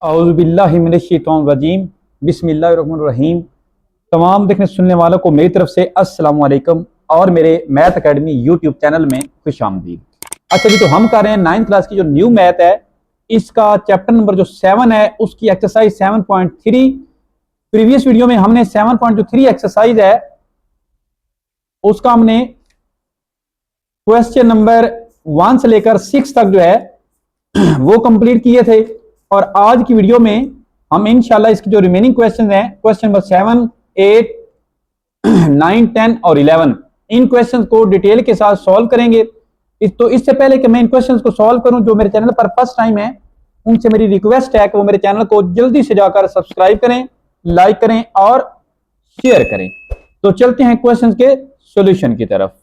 औज़ुबिल्लाहिमिनश्शैतानिर्रजीम बिस्मिल्लाहिर्रहमानिर्रहीम। तमाम देखने सुनने वालों को मेरी तरफ से अस्सलाम वालेकुम और मेरे मैथ एकेडमी यूट्यूब चैनल में खुशामदीद। अच्छा जी, तो हम कर रहे हैं 9th क्लास की जो न्यू मैथ है, इसका चैप्टर नंबर जो 7 है उसकी एक्सरसाइज 7.3। प्रीवियस वीडियो में हमने 7.3 एक्सरसाइज है उसका हमने क्वेश्चन नंबर 1 से लेकर 6 तक जो है वो कंप्लीट किए थे। और आज की वीडियो में हम इंशाल्लाह इसकी जो रिमेनिंग क्वेश्चन हैं, क्वेश्चन नंबर 7, 8, 9, 10 और 11, इन क्वेश्चन को डिटेल के साथ सॉल्व करेंगे। तो इससे पहले कि मैं इन क्वेश्चंस को सॉल्व करूं, जो मेरे चैनल पर फर्स्ट टाइम है उनसे मेरी रिक्वेस्ट है कि वो मेरे चैनल को जल्दी से जाकर सब्सक्राइब करें, लाइक करें और शेयर करें। तो चलते हैं क्वेश्चन के सॉल्यूशन की तरफ।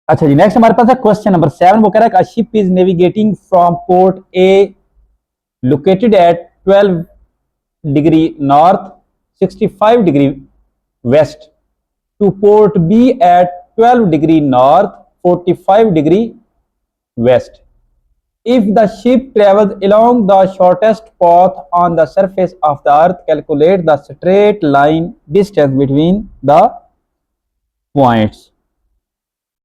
अच्छा जी, नेक्स्ट हमारे पास है क्वेश्चन नंबर 7। वो कह रहा है a ship is navigating from port A located at 12 degree north 65 degree west to port B at 12 degree north 45 degree west. If the ship travels along the shortest path on the surface of the earth, calculate the straight line distance between the points.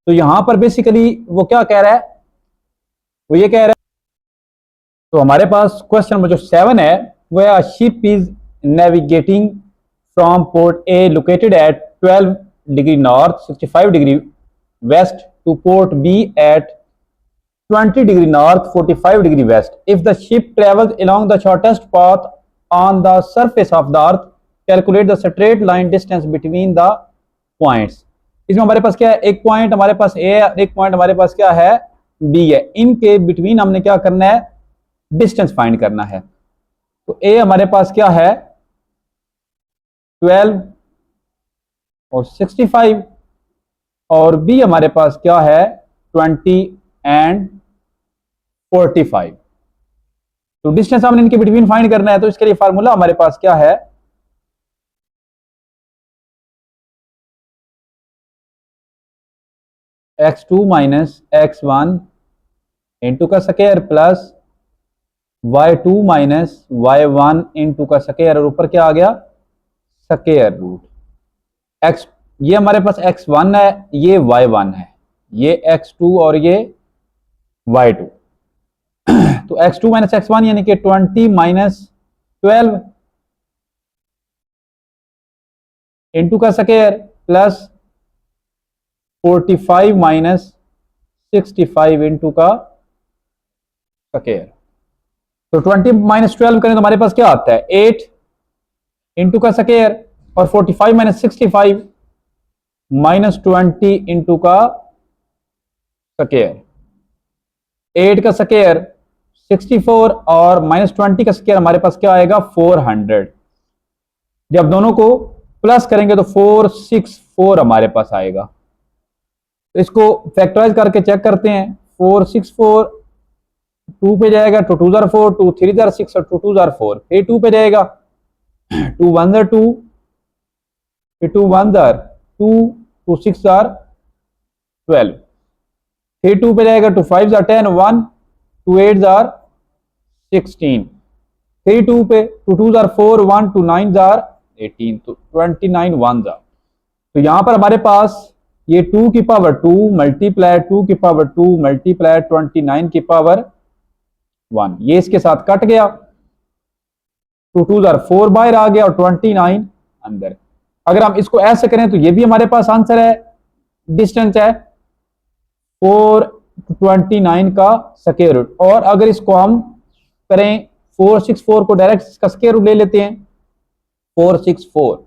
तो यहां पर basically वो क्या कह रहा है, वो ये कह रहा है, तो हमारे पास क्वेश्चन नंबर जो 7 है वो है ship is navigating from port A located at 12 degree north 65 degree west to port B at 20 degree north 45 degree west. If the ship travels along the shortest path on the surface of the earth, calculate the straight line distance between the points. इसमें हमारे पास क्या है, एक point हमारे पास ए है, एक point हमारे पास क्या है, बी है. इनके बिटवीन हमने क्या करना है, डिस्टेंस फाइंड करना है. तो ए हमारे पास क्या है 12 और 65 और बी हमारे पास क्या है 20 एंड 45. तो डिस्टेंस हमने इनके बिटवीन फाइंड करना है. तो इसके लिए फार्मूला हमारे पास क्या है, x2 माइनस x1 इंटू का square plus y2 minus y1 into का स्क्वायर और ऊपर क्या आ गया स्क्वायर रूट x. ये हमारे पास x1 है, ये y1 है, ये x2 और ये y2. तो x2 माइनस x1 यानी कि 20 माइनस 12 इंटू का स्क्वायर प्लस 45 माइनस 65 इंटू का स्क्वायर. तो 20 माइनस 12 करें तो हमारे पास क्या आता है 8 इंटू का स्क्वायर और 45 माइनस 65 माइनस 20 इंटू का स्क्वायर. 8 का स्क्वायर 64 और माइनस 20 का स्क्वायर हमारे पास क्या आएगा 400. जब दोनों को प्लस करेंगे तो 464 हमारे पास आएगा. तो इसको फैक्टराइज करके चेक करते हैं. 464 2 पे जाएगा, 2 2 जार 4, 2 3 जार 6 और 2 2 जार 4. फिर 2 पे जाएगा, 2 1 जार 2, फिर 2 1 जार 2, 2 6 जार 12. फिर 2 पे जाएगा, 2 5 जार 10 1, 2 8 जार 16. फिर 2 पे 2 2 जार 4 1, 2 9 जार 18. तो 29 1 जार. तो यहां पर हमारे पास ये 2 की पावर 2 मल्टीप्लाई 2 की पावर 2 मल्टीप्लाई 29 की पावर 1, ये इसके साथ कट गया. 2 2 जार 4 बाहर आ गया और 29 अंदर. अगर हम इसको ऐसे करें तो ये भी हमारे पास आंसर है, डिस्टेंस है 429 का स्क्वायर रूट. और अगर इसको हम करें 464 को डायरेक्ट इसका स्क्वायर रूट ले लेते हैं, 464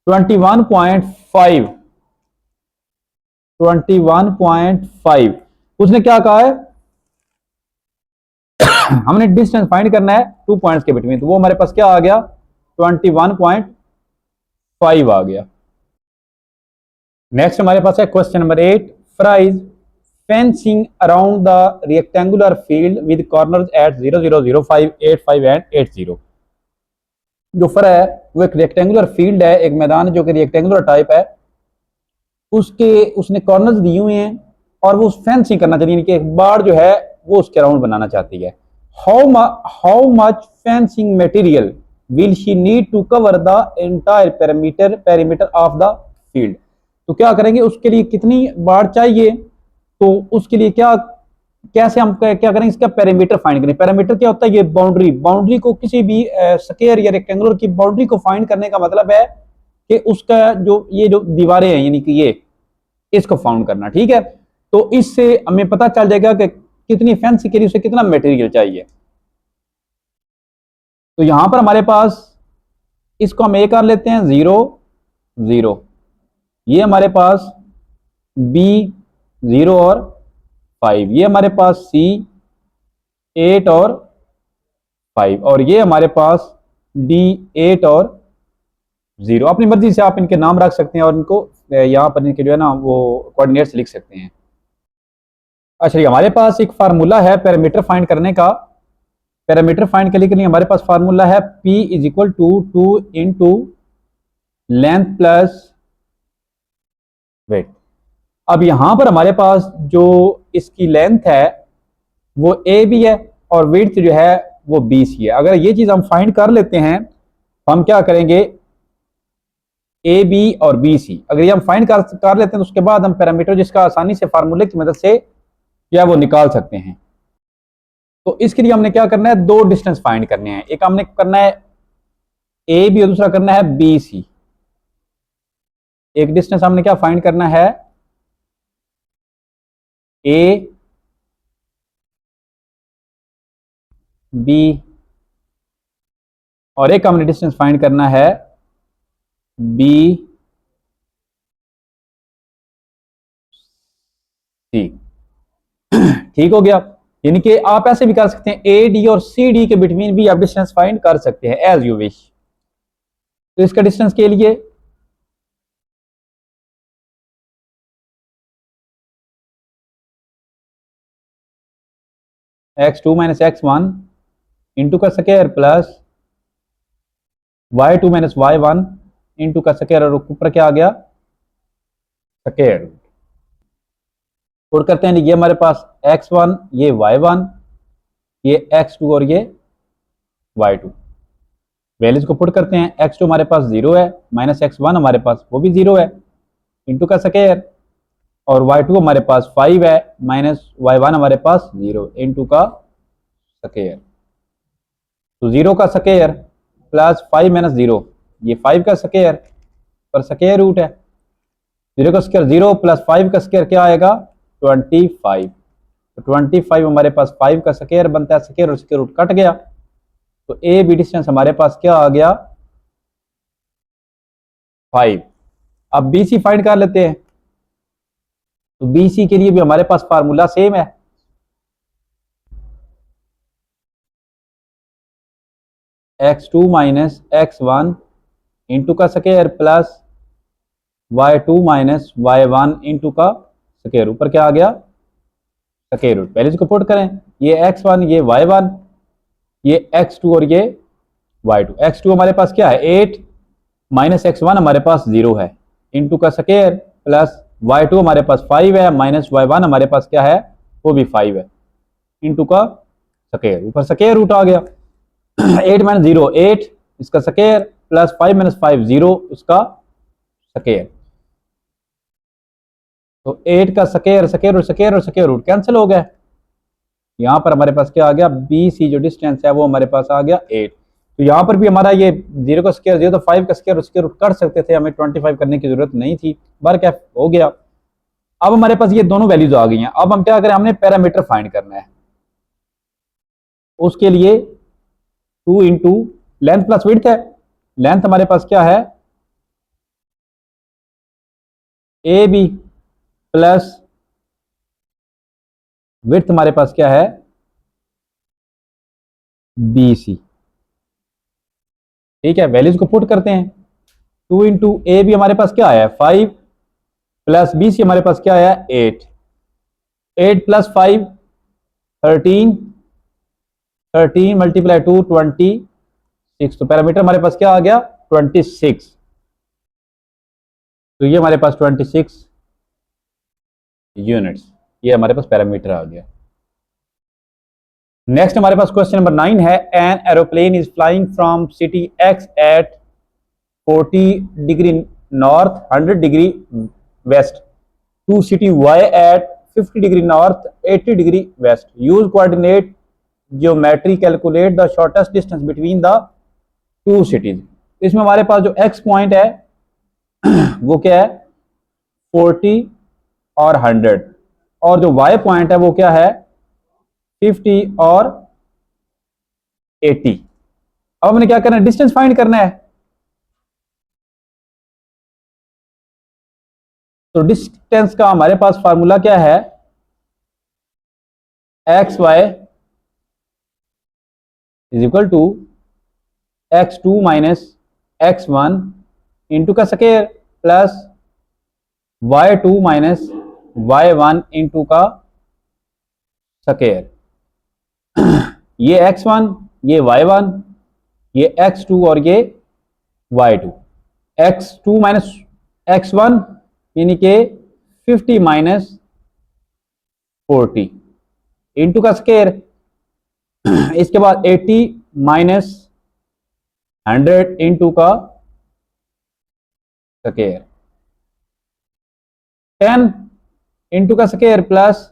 21.5 21.5. उसने क्या कहा है हमने डिस्टेंस फाइंड करना है 2 पॉइंट्स के बिटवीन. तो वो हमारे पास क्या आ गया 21.5 आ गया. नेक्स्ट हमारे पास है question number 8. Fries fencing around the rectangular field with corners at 0 0 0 5 8 5 and 8 0. जो फरा है वो एक रेक्टेंगुलर फील्ड है, एक मैदान जो कि रेक्टेंगुलर टाइप है, उसने कॉर्नर्स दिए हुए हैं और वो फेंसिंग करना चाहिए, यानी कि एक बाड़ जो है वो उसके राउंड बनाना चाहती है. How much fencing material will she need to cover the entire perimeter of the field. तो क्या करेंगे, उसके लिए कितनी बाड़ चाहिए, तो उसके लिए क्या कैसे हम क्या करेंगे, इसका पेरीमीटर फाइंड करें। पेरीमीटर क्या होता है, ये बाउंड्री, बाउंड्री को किसी भी स्क्वायर या रेक्टेंगुलर की बाउंड्री को फाइंड करने का मतलब है कि उसका जो ये जो दीवारें हैं यानी कि ये इसको फाउंड करना, ठीक है। तो इससे हमें पता चल जाएगा कि कितनी फेंसी के लिए उसे कितना मटेरियल चाहिए। तो यहां पर हमारे पास इसको हम ए कर लेते हैं 0 0, ये हमारे पास बी 0 और 5, ये हमारे पास सी 8 और 5, और ये हमारे पास डी 8 और 0। अपनी मर्जी से आप इनके नाम रख सकते हैं और इनको यहाँ पर इनके जो है ना वो कोऑर्डिनेट्स लिख सकते हैं। अच्छा, ये हमारे पास एक फार्मूला है पैरामीटर फाइंड करने का। पैरामीटर फाइंड करने के लिए हमारे पास फार्मूला है P is equal to 2 into length plus width. अब यहां पर हमारे पास जो इसकी लेंथ है वो ए बी है और विड्थ जो है वो बी सी है। अगर ये चीज हम फाइंड कर लेते हैं तो हम क्या करेंगे, ए बी और बी सी अगर ये हम फाइंड कर लेते हैं तो उसके बाद हम पैरामीटर जिसका आसानी से फार्मूले की मदद से जो है वो निकाल सकते हैं। तो इसके लिए हमने क्या करना है, दो डिस्टेंस फाइंड करने हैं। एक हमने करना है ए बी और दूसरा करना है बी सी। एक डिस्टेंस हमने क्या फाइंड करना है, ए बी, और एक हमने डिस्टेंस फाइंड करना है बी सी। ठीक हो गया। यानी कि आप ऐसे भी कर सकते हैं, ए डी और सी डी के बिटवीन भी आप डिस्टेंस फाइंड कर सकते हैं एज यू विश। तो इसका डिस्टेंस के लिए x2 माइनस x1 इंटू का square plus y2 minus y1 into का स्क्वायर, और ऊपर क्या आ गया स्क्वायर। और करते हैं ये हमारे पास x1 ये y1 ये x2 और ये y2। वैल्यूज को पुट करते हैं, x2 हमारे पास 0 है माइनस x1 हमारे पास वो भी 0 है इंटू का स्क्वायर, और y2 हमारे पास 5 है माइनस y1 हमारे पास 0 इंटू का स्क्वायर। तो 0 का स्क्वायर प्लस 5 माइनस 0, ये 5 का स्क्वायर पर स्क्वायर रूट है। 0 का स्क्वायर 0 प्लस 5 का स्क्वायर क्या आएगा 25। तो 25 हमारे पास 5 का स्क्वायर बनता है, स्क्वायर और स्क्वायर रूट कट गया। तो ए बी डिस्टेंस हमारे पास क्या आ गया 5। अब बी सी फाइंड कर लेते हैं। तो बी सी के लिए भी हमारे पास फार्मूला सेम है, x2 माइनस x1 इंटू का square plus y2 minus y1 into का स्क्वायर, ऊपर क्या आ गया स्क्वायर रूट। पहले इसको पुट करें, ये x1 ये y1 ये x2 और ये y2। x2 हमारे पास क्या है 8 माइनस x1 हमारे पास 0 है इंटू का स्क्वायर प्लस y2 हमारे पास 5 है माइनस y1 हमारे पास क्या है वो भी 5 है इंटू का स्क्वायर, ऊपर स्क्वायर रूट आ गया। 8 माइनस 0 8, इसका स्क्वायर प्लस 5 माइनस 5 0 उसका स्क्वायर। तो 8 का स्क्वायर स्क्वायर और स्क्वायर और स्क्वायर रूट कैंसिल हो गया। यहां पर हमारे पास क्या आ गया बी सी जो डिस्टेंस है वो हमारे पास आ गया 8। तो यहां पर भी हमारा ये 0 का स्क्वायर 0 तो 5 का स्क्वायर और स्क्वायर रूट कर सकते थे, हमें 25 करने की जरूरत नहीं थी, बर क्या हो गया। अब हमारे पास ये दोनों वैल्यूज आ गई हैं। अब हम क्या करें, हमने पैरामीटर फाइंड करना है। उसके लिए 2 इंटू लेंथ प्लस विड्थ है। लेंथ हमारे पास क्या है ए बी प्लस विड्थ हमारे पास क्या है बी सी। ठीक है, वैल्यूज को पुट करते हैं। 2 इंटू ए बी हमारे पास क्या आया 5 प्लस बी सी हमारे पास क्या आया 8। 8 प्लस 5 13, 13 मल्टीप्लाई 2 26। तो पैरामीटर हमारे पास क्या आ गया 26। तो ये हमारे पास 26 यूनिट्स, ये हमारे पास पैरामीटर आ गया। नेक्स्ट हमारे पास क्वेश्चन नंबर 9 है, an aeroplane is flying from city X at 40 degree north 100 degree west to city Y at 50 degree north 80 degree west. Use coordinate geometry calculate the shortest distance between the two cities. इसमें हमारे पास जो x point है वो क्या है 40 और 100, और जो वाई पॉइंट है वो क्या है 50 और 80। अब हमने क्या करना है, डिस्टेंस फाइंड करना है। तो डिस्टेंस का हमारे पास फार्मूला क्या है, X Y is equal to x2 minus x1 into का square plus y2 minus y1 into का स्क्वायर। ये x1 ये y1 ये x2 और ये y2। x2 माइनस x1 यानी कि 50 माइनस 40 इंटू का स्क्वायर, इसके बाद 80 माइनस 100 इंटू का स्क्वायर, 10 इंटू का स्क्वायर प्लस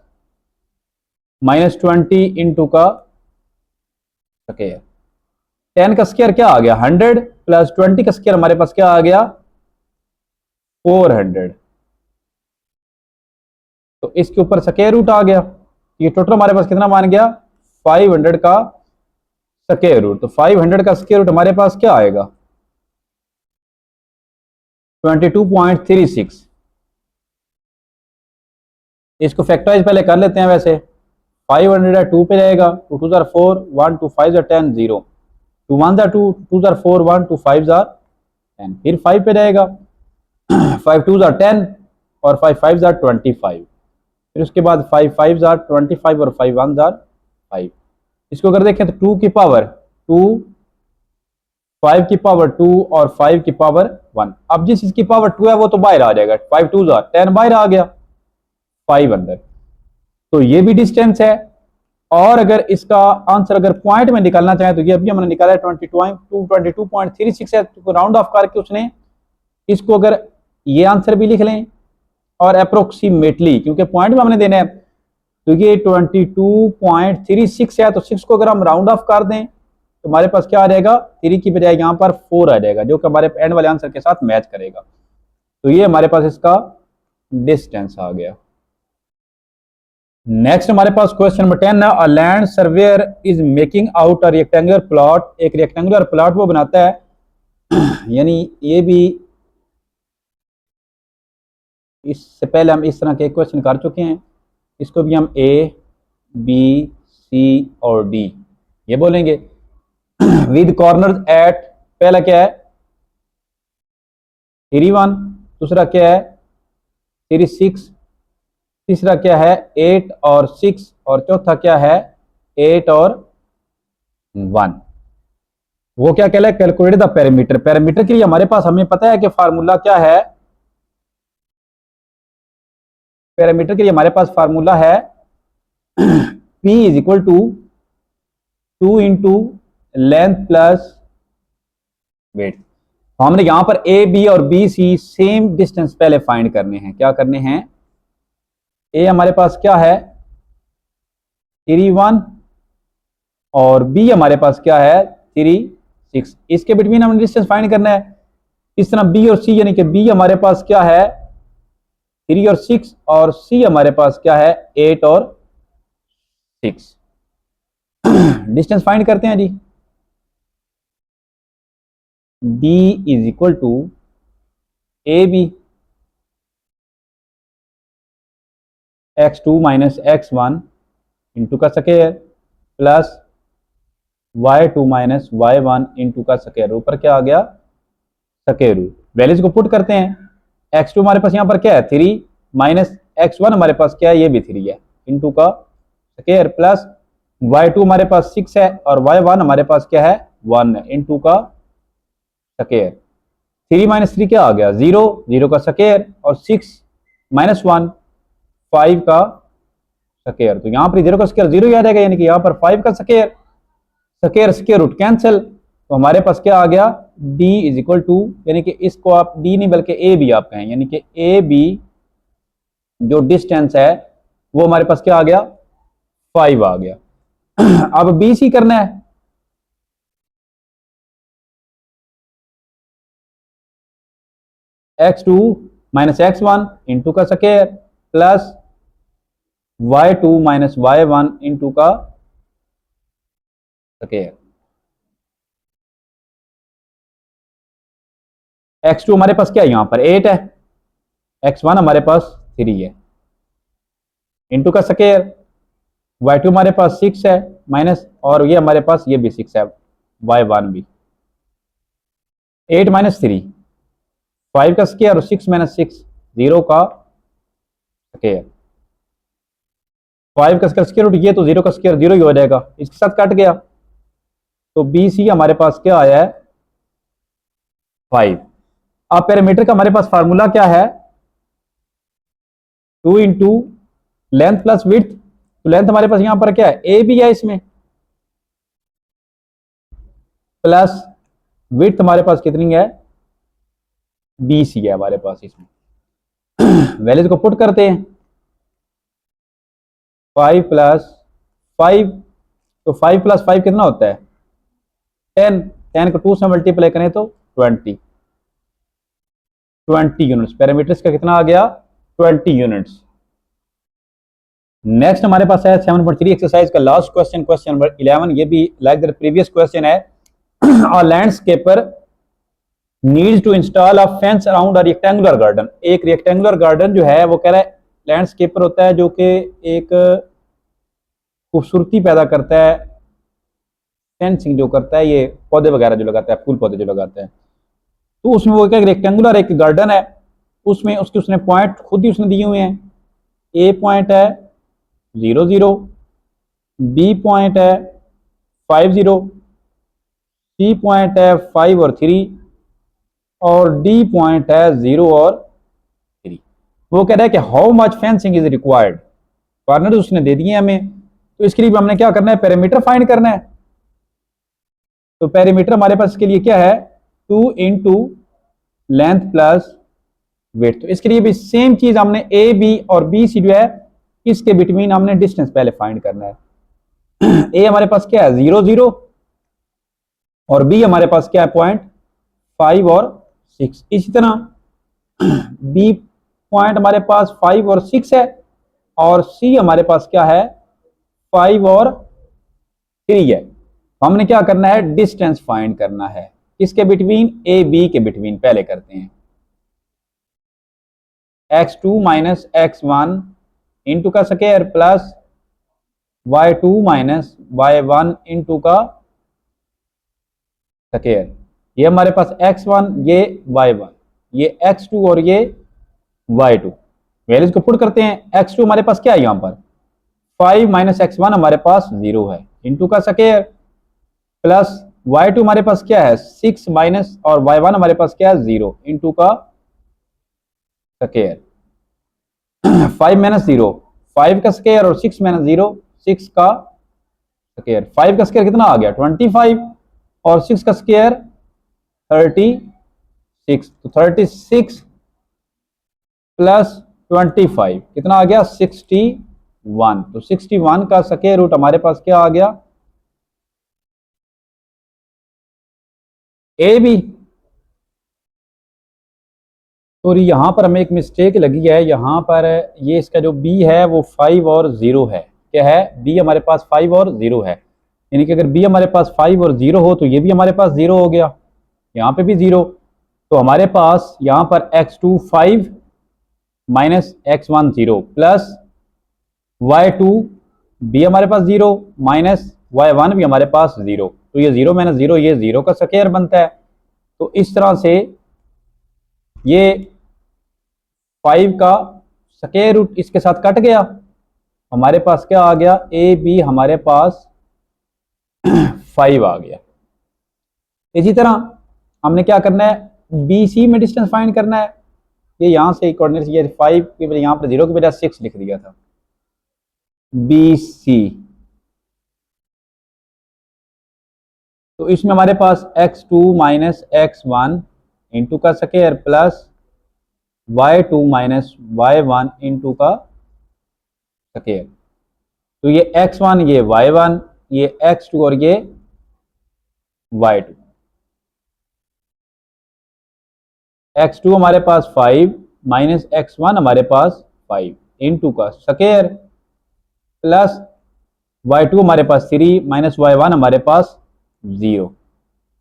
माइनस 20 इंटू का स्क्वायर। 10 का स्क्वायर क्या आ गया 100 प्लस 20 का स्क्वायर हमारे पास क्या आ गया 400। तो इसके ऊपर स्क्वायर रूट आ गया, ये टोटल हमारे पास कितना मान गया 500 का स्क्वायर रूट। तो 500 का स्क्वायर रूट हमारे पास क्या आएगा 22.36। इसको फैक्टराइज पहले कर लेते हैं। वैसे 500 है 2 पे रहेगा, 2 2 jar 4 1 2 5 jar 10 0 2 1 jar 2 2 jar 4 1 2 5 jar 10, फिर 5 पे रहेगा 5 2 जार 10 और 5 5 जार 25, फिर उसके बाद 5 5 जार 25 और 5 1 जार 5। इसको अगर देखें तो 2 की पावर 2 5 की पावर 2 और 5 की पावर 1। अब जिस इसकी पावर 2 है वो तो बाहर आ जाएगा, 5 2 जार 10 बाहर आ गया 5 अंदर। तो ये भी डिस्टेंस है। और अगर इसका आंसर अगर पॉइंट में निकालना चाहे तो ये अभी हमने निकाला है 22.36 है, तो राउंड ऑफ करके उसने इसको अगर ये आंसर भी लिख लें और अप्रोक्सीमेटली, क्योंकि पॉइंट में हमने देना है, तो ये 22.36 है, तो 6 को अगर हम राउंड ऑफ कर दें तो हमारे पास क्या आ जाएगा 3 की बजाय यहाँ पर 4 आ जाएगा, जो कि हमारे एंड वाले आंसर के साथ मैच करेगा। तो ये हमारे पास इसका डिस्टेंस आ गया। नेक्स्ट हमारे पास क्वेश्चन नंबर 10 है, a land surveyor is making out a rectangular plot. एक रेक्टेंगुलर प्लॉट वो बनाता है यानी ये भी इससे पहले हम इस तरह के क्वेश्चन कर चुके हैं। इसको भी हम ए बी सी और डी ये बोलेंगे विद कॉर्नर एट, पहला क्या है 31, दूसरा क्या है 36, तीसरा क्या है 8 और 6, और चौथा क्या है 8 और 1। वो क्या कहला है कैलकुलेट द पैरामीटर। पैरामीटर के लिए हमारे पास हमें पता है कि फार्मूला क्या है, पैरामीटर के लिए हमारे पास फार्मूला है P is equal to 2 into length plus width. तो हमने यहां पर ए बी और बी सी सेम डिस्टेंस पहले फाइंड करने हैं। क्या करने हैं, ए हमारे पास क्या है 31 और बी हमारे पास क्या है 36। इसके बिटवीन हमें डिस्टेंस फाइंड करना है। इस तरह बी और सी, यानी कि बी हमारे पास क्या है 3 और 6 और सी हमारे पास क्या है 8 और 6। डिस्टेंस फाइंड करते हैं जी। D is equal to A B x2 minus x1 into का square plus y2 minus y1 into का स्क्वायर। ऊपर क्या आ गया स्क्वायर रूट। वैल्यूज को पुट करते हैं। x2 हमारे पास यहाँ पर क्या है 3 माइनस x1 हमारे पास क्या है ये भी 3 है इंटू का स्क्वायर प्लस y2 हमारे पास 6 है और y1 हमारे पास क्या है 1 है इंटू का स्क्वायर। 3 माइनस 3 क्या आ गया 0, 0 का स्क्वायर और 6 माइनस 1 5 का स्क्वायर, तो यहाँ पर 0 का स्क्वायर 0 ही आ जाएगा, यानी कि यहाँ पर 5 का square, square square root cancel, तो हमारे पास क्या आ गया d इज इक्वल टू, यानी कि इसको आप d नहीं बल्कि ए बी आप कहें, यानी कि ए बी जो डिस्टेंस है वो हमारे पास क्या आ गया 5 आ गया। अब बी सी करना है, x2 माइनस x1 इंटू का square plus y2 minus y1 into का स्क्वायर। x2 हमारे पास क्या है, यहां पर 8 है, x1 हमारे पास 3 है, इंटू का स्क्वायर, y2 हमारे पास 6 है माइनस, और ये हमारे पास ये भी 6 है, y1 भी 8 माइनस 3 5 का स्क्वायर और 6 माइनस 6 0 का स्क्वायर, 5 का स्क्वायर रूट ये, तो 0 का स्क्वायर 0 ही हो जाएगा, इसके साथ कट गया, तो बी सी हमारे पास क्या आया है 5। अब पैरामीटर का हमारे पास फार्मूला क्या है 2 इंटू लेंथ प्लस विड्थ, तो लेंथ हमारे पास यहां पर क्या है ए बी है इसमें, प्लस विड्थ हमारे पास कितनी है बी सी है हमारे पास इसमें। वैल्यूज को पुट करते हैं, 5 प्लस 5, तो 5 प्लस 5 कितना होता है 10, 10 को 2 से मल्टीप्लाई करें तो 20 यूनिट्स, पैरामीटर्स का कितना आ गया 20 यूनिट्स। नेक्स्ट हमारे पास है 7.3 एक्सरसाइज का लास्ट क्वेश्चन, क्वेश्चन नंबर 11, ये भी लाइक द प्रीवियस क्वेश्चन है। A landscaper needs to install a fence around a rectangular garden, एक रेक्टेंगुलर गार्डन जो है वो कह रहा है लैंडस्केपर होता है जो कि एक खूबसूरती पैदा करता है, फेंसिंग जो करता है, ये पौधे वगैरह जो लगाता है, फूल पौधे जो लगाता है, तो उसमें वो क्या रेक्टेंगुलर एक गार्डन है, उसमें उसने पॉइंट खुद ही उसने दिए हुए हैं, ए पॉइंट है 0 0, बी पॉइंट है 5 0, सी पॉइंट है 5 और 3, और डी पॉइंट है 0 और 3। वो कह रहा है कि how much fencing is required, corner उसने दे दिए हमें, तो इसके लिए हमने क्या करना है पैरामीटर फाइंड करना है। तो पैरामीटर हमारे पास इसके लिए क्या है 2 इंटू लेंथ प्लस वेट, तो इसके लिए भी सेम चीज हमने ए बी और बी सी जो है इसके बिटवीन हमने डिस्टेंस पहले फाइंड करना है। ए हमारे पास क्या है 0 0, और बी हमारे पास क्या है पॉइंट 5 और 6, इसी तरह बी पॉइंट हमारे पास 5 और 6 है, और सी हमारे पास क्या है 5 और 3 है। हमने क्या करना है डिस्टेंस फाइंड करना है, किसके बिटवीन ए बी के बिटवीन, पहले करते हैं x2 माइनस x1 इंटू का square plus y2 minus y1 into का स्क्वायर, ये हमारे पास x1 ये y1 ये x2 और ये y2, वैल्यूज को पुट करते हैं, x2 हमारे पास क्या है यहां पर 5 माइनस x1 हमारे पास 0 है इंटू का स्क्वायर प्लस y2 हमारे पास क्या है 6 माइनस, और y1 हमारे पास क्या है 0 इंटू का स्क्वायर, 5 माइनस 0 5 का स्क्वायर और 6 माइनस 0 6 का स्क्वायर, 5 का स्क्वायर कितना आ गया 25, और 6 का स्क्वायर 36, तो 36 प्लस 25 कितना आ गया 61, तो 61 का स्क्वायर रूट हमारे पास क्या आ गया ए बी। और यहां पर हमें एक मिस्टेक लगी है, यहां पर ये इसका जो बी है वो 5 और 0 है, क्या है बी हमारे पास 5 और 0 है, यानी कि अगर बी हमारे पास 5 और 0 हो तो ये भी हमारे पास 0 हो गया, यहाँ पे भी 0, तो हमारे पास यहाँ पर x2 5 minus x1 0 plus y2 B हमारे पास 0 माइनस y1 भी हमारे पास 0, तो ये 0 माइनस 0 ये 0 का स्क्वायर बनता है। तो इस तरह से ये 5 का स्क्वायर रूट इसके साथ कट गया, हमारे पास क्या आ गया ए बी हमारे पास 5 आ गया। इसी तरह हमने क्या करना है बी सी में डिस्टेंस फाइंड करना है, ये यहां से कोऑर्डिनेट्स ये 5 की बजाय यहाँ पर 0 की बजाय 6 लिख दिया था, बी सी। तो इसमें हमारे पास x2 माइनस x1 इंटू का square plus y2 minus y1 into का स्क्वायर। तो ये x1 ये y1 ये x2 और ये y2। x2 हमारे पास 5 माइनस x1 हमारे पास 5 इंटू का स्क्वायर प्लस y2 हमारे पास 3 माइनस y1 हमारे पास 0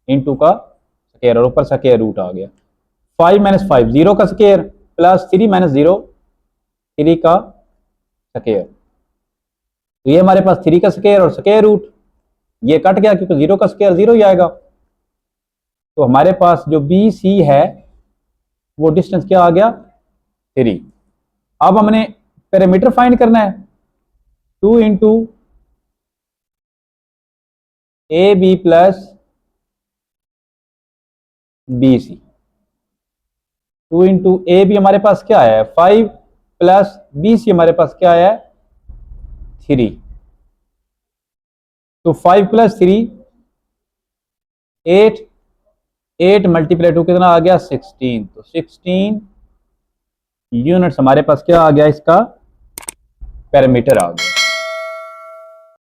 इंटू का स्क्वायर और ऊपर स्क्वायर रूट आ गया। 5 माइनस 5 0 का स्क्वायर प्लस 3 माइनस 0 3 का स्क्वायर। तो ये हमारे पास 3 का स्क्वायर और स्क्वायर रूट, ये कट गया क्योंकि 0 का स्क्वायर 0 ही आएगा। तो हमारे पास जो बी सी है वो डिस्टेंस क्या आ गया 3। अब हमने पैरामीटर फाइंड करना है 2 into A B plus B C. 2 into A B हमारे पास क्या है 5 प्लस बी सी हमारे पास क्या है 3। तो 5 प्लस 3 8, 8 मल्टीप्लाई टू कितना आ गया 16। तो 16 यूनिट्स हमारे पास क्या आ गया इसका पैरामीटर आ गया।